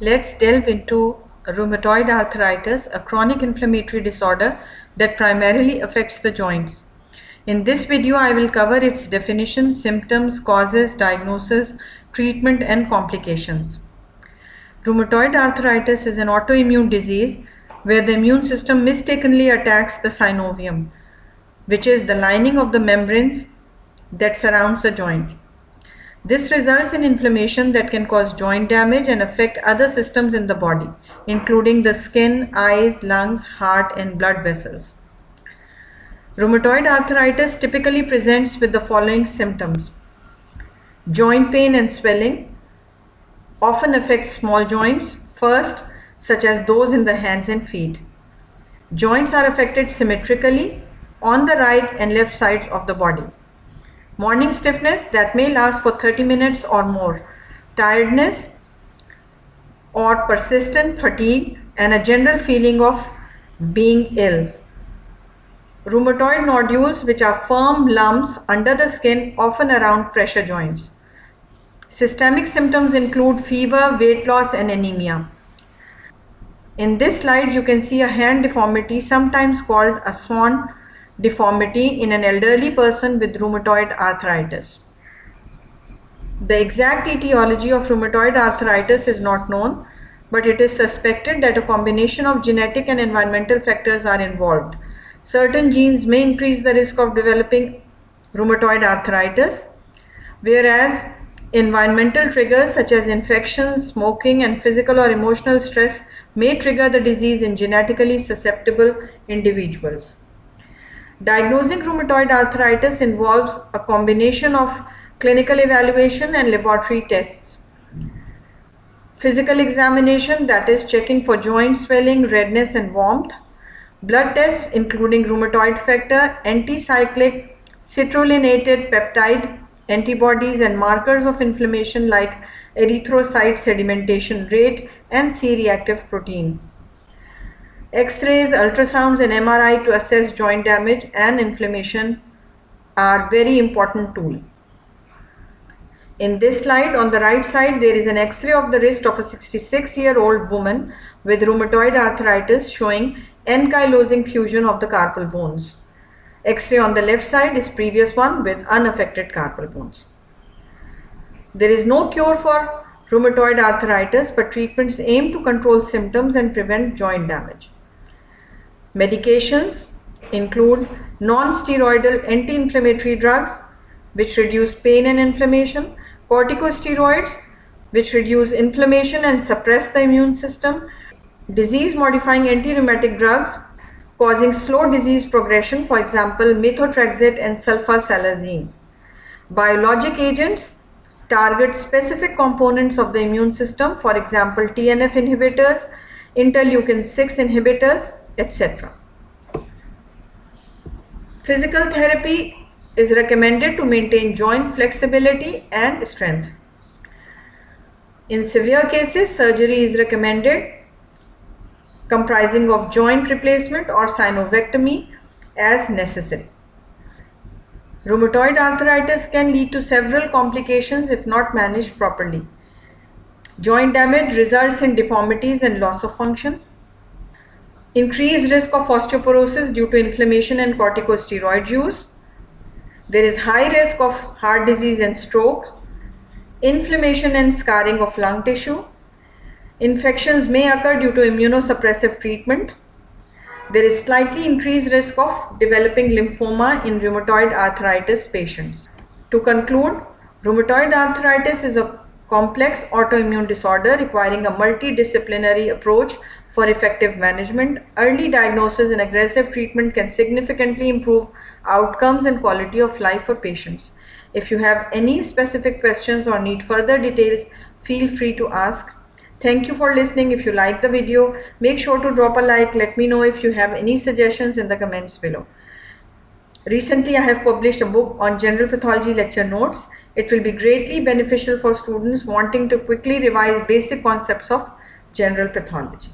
Let's delve into rheumatoid arthritis, a chronic inflammatory disorder that primarily affects the joints. In this video, I will cover its definition, symptoms, causes, diagnosis, treatment, and complications. Rheumatoid arthritis is an autoimmune disease where the immune system mistakenly attacks the synovium, which is the lining of the membranes that surrounds the joint. This results in inflammation that can cause joint damage and affect other systems in the body, including the skin, eyes, lungs, heart, and blood vessels. Rheumatoid arthritis typically presents with the following symptoms. Joint pain and swelling often affects small joints first, such as those in the hands and feet. Joints are affected symmetrically on the right and left sides of the body. Morning stiffness that may last for 30 minutes or more, tiredness or persistent fatigue, and a general feeling of being ill. Rheumatoid nodules, which are firm lumps under the skin, often around pressure joints. Systemic symptoms include fever, weight loss, and anemia. In this slide, you can see a hand deformity, sometimes called a swan deformity, in an elderly person with rheumatoid arthritis. The exact etiology of rheumatoid arthritis is not known, but it is suspected that a combination of genetic and environmental factors are involved. Certain genes may increase the risk of developing rheumatoid arthritis, whereas environmental triggers such as infections, smoking, and physical or emotional stress may trigger the disease in genetically susceptible individuals. Diagnosing rheumatoid arthritis involves a combination of clinical evaluation and laboratory tests. Physical examination, that is checking for joint swelling, redness, and warmth. Blood tests including rheumatoid factor, anticyclic, citrullinated peptide antibodies, and markers of inflammation like erythrocyte sedimentation rate and C-reactive protein. X-rays, ultrasounds, and MRI to assess joint damage and inflammation are very important tools. In this slide, on the right side, there is an X-ray of the wrist of a 66-year-old woman with rheumatoid arthritis showing ankylosing fusion of the carpal bones. X-ray on the left side is previous one with unaffected carpal bones. There is no cure for rheumatoid arthritis, but treatments aim to control symptoms and prevent joint damage. Medications include non-steroidal anti-inflammatory drugs which reduce pain and inflammation, corticosteroids which reduce inflammation and suppress the immune system, disease-modifying anti-rheumatic drugs causing slow disease progression, for example, methotrexate and sulfasalazine. Biologic agents target specific components of the immune system, for example, TNF inhibitors, interleukin-6 inhibitors, etc. Physical therapy is recommended to maintain joint flexibility and strength. In severe cases, surgery is recommended comprising of joint replacement or synovectomy as necessary. Rheumatoid arthritis can lead to several complications if not managed properly. Joint damage results in deformities and loss of function. Increased risk of osteoporosis due to inflammation and corticosteroid use. There is high risk of heart disease and stroke. Inflammation and scarring of lung tissue. Infections may occur due to immunosuppressive treatment. There is slightly increased risk of developing lymphoma in rheumatoid arthritis patients. To conclude, rheumatoid arthritis is a complex autoimmune disorder requiring a multidisciplinary approach for effective management. Early diagnosis and aggressive treatment can significantly improve outcomes and quality of life for patients. If you have any specific questions or need further details, feel free to ask. Thank you for listening. If you like the video, make sure to drop a like. Let me know if you have any suggestions in the comments below. Recently, I have published a book on general pathology lecture notes. It will be greatly beneficial for students wanting to quickly revise basic concepts of general pathology.